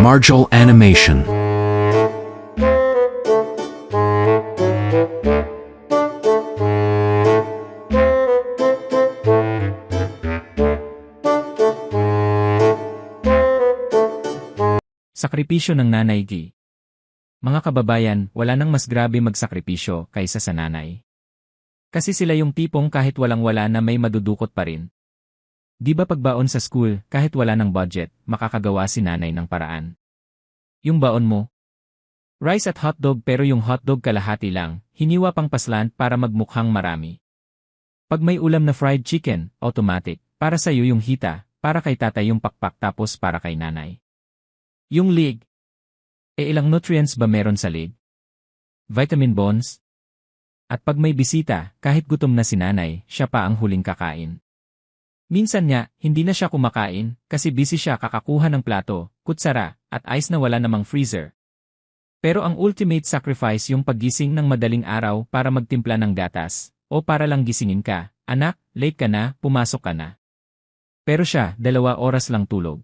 Marjol Animation. Sakripisyo ng Nanay G. Mga kababayan, wala nang mas grabe magsakripisyo kaysa sa nanay. Kasi sila yung tipong kahit walang-wala na may madudukot pa rin. Di ba pagbaon sa school, kahit wala ng budget, makakagawa si nanay ng paraan. Yung baon mo? Rice at hotdog pero yung hotdog kalahati lang, hiniwa pang paslant para magmukhang marami. Pag may ulam na fried chicken, automatic, para sa'yo yung hita, para kay tatay yung pakpak tapos para kay nanay. Yung lig. Ilang nutrients ba meron sa lig? Vitamin bonds? At pag may bisita, kahit gutom na si nanay, siya pa ang huling kakain. Minsan niya, hindi na siya kumakain, kasi busy siya kakakuha ng plato, kutsara, at ice na wala namang freezer. Pero ang ultimate sacrifice yung paggising ng madaling araw para magtimpla ng gatas, o para lang gisingin ka, anak, late ka na, pumasok ka na. Pero siya, 2 oras lang tulog.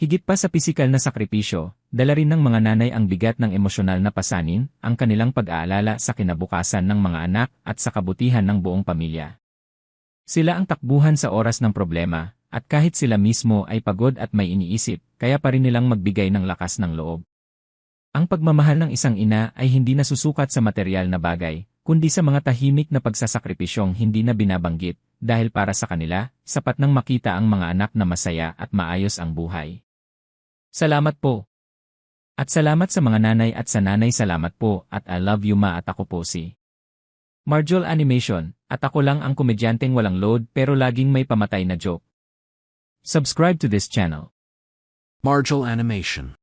Higit pa sa pisikal na sakripisyo, dala rin ng mga nanay ang bigat ng emosyonal na pasanin, ang kanilang pag-aalala sa kinabukasan ng mga anak at sa kabutihan ng buong pamilya. Sila ang takbuhan sa oras ng problema, at kahit sila mismo ay pagod at may iniisip, kaya pa rin nilang magbigay ng lakas ng loob. Ang pagmamahal ng isang ina ay hindi nasusukat sa materyal na bagay, kundi sa mga tahimik na pagsasakripisyong hindi na binabanggit, dahil para sa kanila, sapat nang makita ang mga anak na masaya at maayos ang buhay. Salamat po. At salamat sa mga nanay at sa nanay, salamat po, at I love you ma, at ako po si Marjol Animation, at ako lang ang komedyanteng walang load pero laging may pamatay na joke. Subscribe to this channel. Marjol Animation.